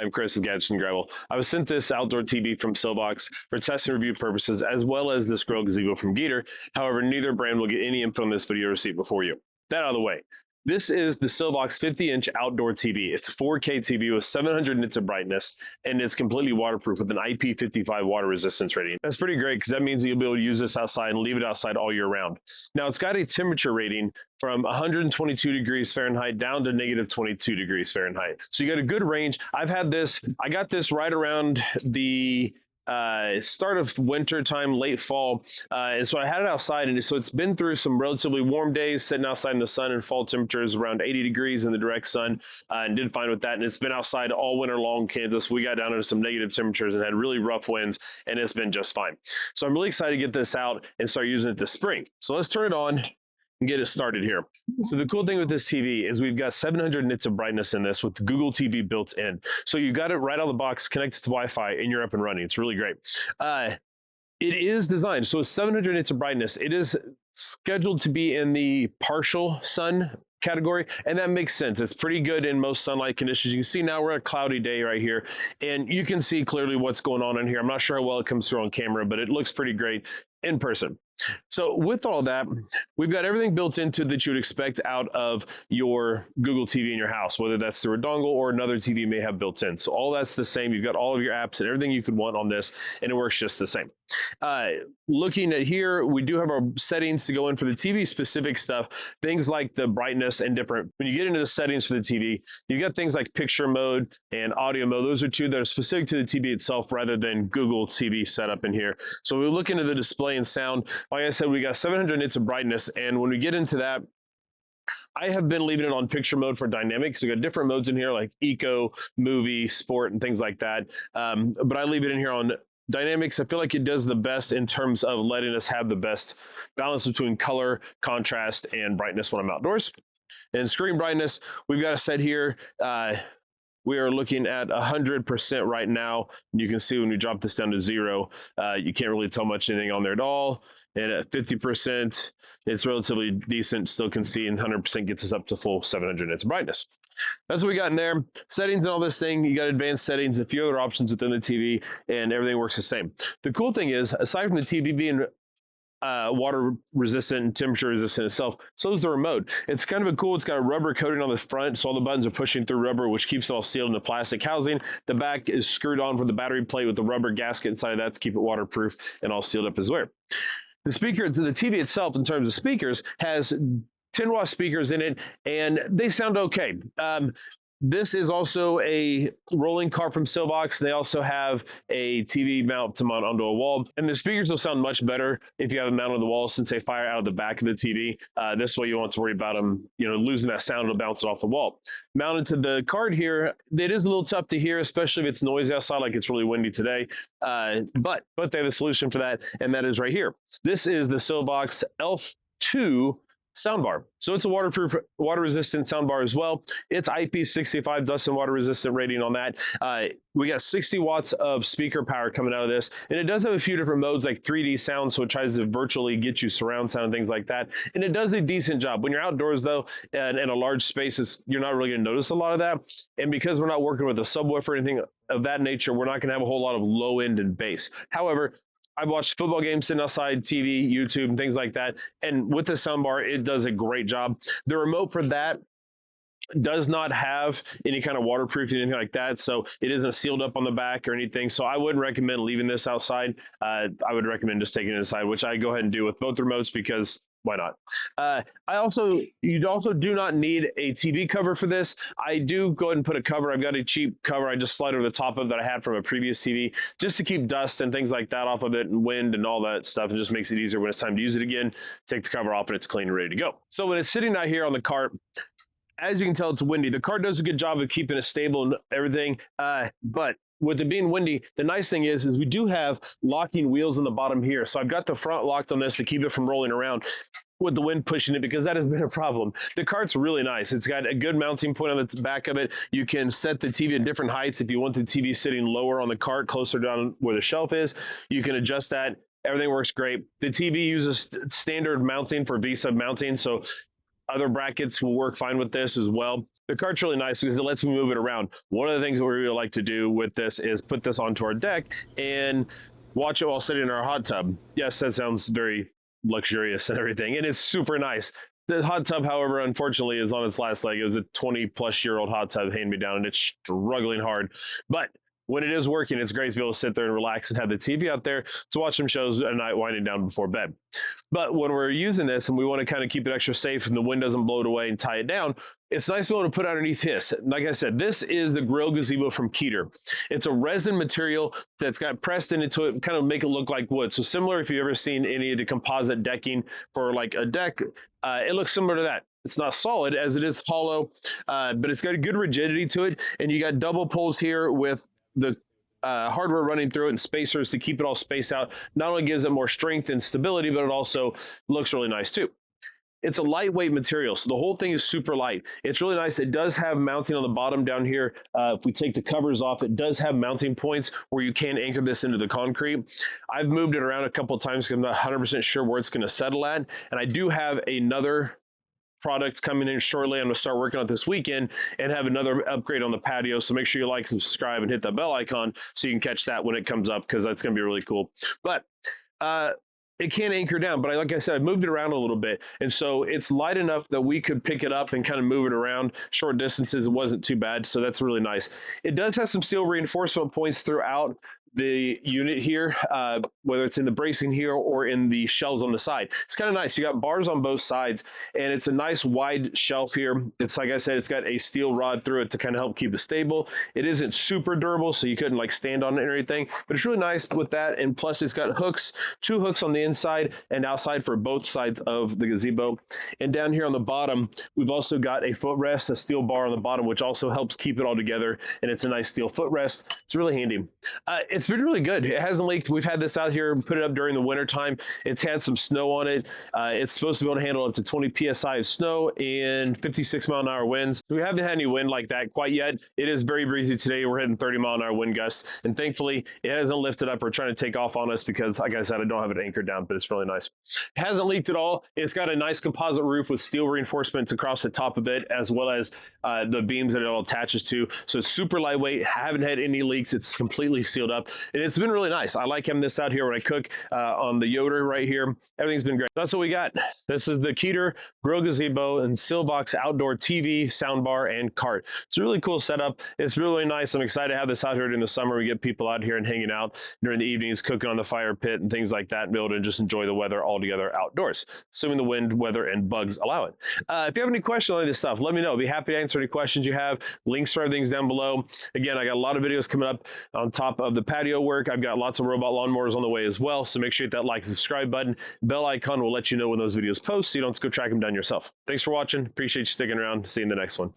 I'm Chris with Gadgets and Gravel. I was sent this outdoor TV from Sylvox for test and review purposes, as well as this Grill Gazebo from Keter. However, neither brand will get any info on this video receipt before you. That out of the way. This is the Sylvox 50-inch outdoor TV. It's a 4K TV with 700 nits of brightness, and it's completely waterproof with an IP55 water resistance rating. That's pretty great because that means that you'll be able to use this outside and leave it outside all year round. Now, it's got a temperature rating from 122 degrees Fahrenheit down to negative 22 degrees Fahrenheit. So you got a good range. I got this right around the start of winter time, late fall, and so I had it outside, and so it's been through some relatively warm days sitting outside in the sun, and fall temperatures around 80 degrees in the direct sun, and did fine with that. And it's been outside all winter long. Kansas, we got down into some negative temperatures and had really rough winds, and it's been just fine. So I'm really excited to get this out and start using it this spring. So let's turn it on and get it started here. So the cool thing with this TV is we've got 700 nits of brightness in this with Google TV built in. So you got it right out of the box, connected to Wi-Fi, and you're up and running. It's really great. It is designed, so it's 700 nits of brightness. It is scheduled to be in the partial sun category, and that makes sense. It's pretty good in most sunlight conditions. You can see now we're a cloudy day right here, and you can see clearly what's going on in here. I'm not sure how well it comes through on camera, but it looks pretty great in person. So with all that, we've got everything built into that you would expect out of your Google TV in your house, whether that's through a dongle or another TV you may have built in. So all that's the same. You've got all of your apps and everything you could want on this, and it works just the same. Looking at here, we do have our settings to go in for the TV specific stuff, things like the brightness and different. When you get into the settings for the TV, you've got things like picture mode and audio mode. Those are two that are specific to the TV itself rather than Google TV setup in here. So we look into the display and sound. Like I said, we got 700 nits of brightness, and when we get into that, I have been leaving it on picture mode for dynamic. So we got different modes in here like eco, movie, sport, and things like that. But I leave it in here on dynamics. I feel like it does the best in terms of letting us have the best balance between color, contrast, and brightness when I'm outdoors. And screen brightness, we've got a set here. We are looking at 100% right now. You can see when we drop this down to 0, you can't really tell much anything on there at all. And at 50%, it's relatively decent, still can see, and 100% gets us up to full 700 nits of brightness. That's what we got in there. Settings and all this thing, you got advanced settings, a few other options within the TV, and everything works the same. The cool thing is, aside from the TV being water resistant and temperature resistant itself, so is the remote. It's kind of cool. It's got a rubber coating on the front, so all the buttons are pushing through rubber, which keeps it all sealed in the plastic housing. The back is screwed on for the battery plate with the rubber gasket inside of that to keep it waterproof and all sealed up as well. The speaker, the TV itself, in terms of speakers, has 10-watt speakers in it, and they sound okay. This is also a rolling cart from Sylvox. They also have a TV mount to mount onto a wall, and the speakers will sound much better if you have them mounted on the wall, since they fire out of the back of the TV. This way you won't have to worry about them, losing that sound. It'll bounce it off the wall. Mounted to the cart here, it is a little tough to hear, especially if it's noisy outside, like it's really windy today. But they have a solution for that, and that is right here. This is the Sylvox Elf 2 soundbar. So it's a waterproof, water-resistant soundbar as well. It's IP65 dust and water resistant rating on that. We got 60 watts of speaker power coming out of this, and it does have a few different modes like 3D sound, so it tries to virtually get you surround sound and things like that. And it does a decent job. When you're outdoors though, and in a large space, you're not really going to notice a lot of that. And because we're not working with a subwoofer or anything of that nature, we're not going to have a whole lot of low end and bass. However, I've watched football games sitting outside, TV, YouTube, and things like that. And with the soundbar, it does a great job. The remote for that does not have any kind of waterproofing or anything like that, so it isn't sealed up on the back or anything. So I wouldn't recommend leaving this outside. I would recommend just taking it inside, which I go ahead and do with both remotes, because why not? You also do not need a TV cover for this. I do go ahead and put a cover. I've got a cheap cover I just slide over the top of that I had from a previous TV, just to keep dust and things like that off of it, and wind and all that stuff. It just makes it easier when it's time to use it again. Take the cover off and it's clean and ready to go. So when it's sitting out here on the cart, as you can tell, it's windy. The cart does a good job of keeping it stable and everything, but with it being windy, the nice thing is we do have locking wheels in the bottom here. So I've got the front locked on this to keep it from rolling around with the wind pushing it, because that has been a problem. The cart's really nice. It's got a good mounting point on the back of it. You can set the TV at different heights. If you want the TV sitting lower on the cart, closer down where the shelf is, you can adjust that. Everything works great. The TV uses standard mounting for V-sub mounting, so other brackets will work fine with this as well. The cart's really nice because it lets me move it around. One of the things that we really like to do with this is put this onto our deck and watch it while sitting in our hot tub. Yes, that sounds very luxurious and everything, and it's super nice. The hot tub, however, unfortunately, is on its last leg. It was a 20-plus-year-old hot tub hand-me-down, and it's struggling hard. But when it is working, it's great to be able to sit there and relax and have the TV out there to watch some shows at night winding down before bed. But when we're using this and we want to kind of keep it extra safe and the wind doesn't blow it away and tie it down, it's nice to be able to put underneath this. Like I said, this is the Grill Gazebo from Keter. It's a resin material that's got pressed into it, kind of make it look like wood. So similar if you've ever seen any of the composite decking for like a deck, it looks similar to that. It's not solid as it is hollow, but it's got a good rigidity to it. And you got double pulls here with the hardware running through it and spacers to keep it all spaced out. Not only gives it more strength and stability, but it also looks really nice too. It's a lightweight material, so the whole thing is super light. It's really nice. It does have mounting on the bottom down here. If we take the covers off, it does have mounting points where you can anchor this into the concrete. I've moved it around a couple of times because I'm not 100% sure where it's going to settle at, and I do have another products coming in shortly. I'm going to start working on it this weekend and have another upgrade on the patio. So make sure you like, subscribe, and hit that bell icon so you can catch that when it comes up, because that's going to be really cool. But it can anchor down, but like I said, I moved it around a little bit. And so it's light enough that we could pick it up and kind of move it around short distances. It wasn't too bad. So that's really nice. It does have some steel reinforcement points throughout the unit here, whether it's in the bracing here or in the shelves on the side. It's kind of nice. You got bars on both sides, and it's a nice wide shelf here. It's like I said, it's got a steel rod through it to kind of help keep it stable. It isn't super durable, so you couldn't like stand on it or anything, but it's really nice with that. And plus it's got hooks, 2 hooks on the inside and outside for both sides of the gazebo. And down here on the bottom, we've also got a footrest, a steel bar on the bottom, which also helps keep it all together. And it's a nice steel footrest. It's really handy. It's been really good. It hasn't leaked. We've had this out here, put it up during the winter time. It's had some snow on it. It's supposed to be able to handle up to 20 psi of snow and 56-mile-an-hour winds. We haven't had any wind like that quite yet. It is very breezy today. We're hitting 30-mile-an-hour wind gusts, and thankfully it hasn't lifted up or trying to take off on us because, like I said, I don't have it anchored down, but it's really nice. It hasn't leaked at all. It's got a nice composite roof with steel reinforcements across the top of it, as well as the beams that it all attaches to. So it's super lightweight. Haven't had any leaks. It's completely sealed up, and it's been really nice. I like having this out here when I cook on the Yoder right here. Everything's been great. That's what we got. This is the Keter Grill Gazebo and Sylvox outdoor TV, soundbar, and cart. It's a really cool setup. It's really nice. I'm excited to have this out here during the summer. We get people out here and hanging out during the evenings, cooking on the fire pit and things like that, and be able to just enjoy the weather all together outdoors, assuming the wind, weather, and bugs allow it. If you have any questions on this stuff, let me know. I'll be happy to answer any questions you have. Links for everything's down below. Again, I got a lot of videos coming up on top of the patio work. I've got lots of robot lawnmowers on the way as well, so make sure you hit that like and subscribe button. Bell icon will let you know when those videos post so you don't have to go track them down yourself. Thanks for watching. Appreciate you sticking around. See you in the next one.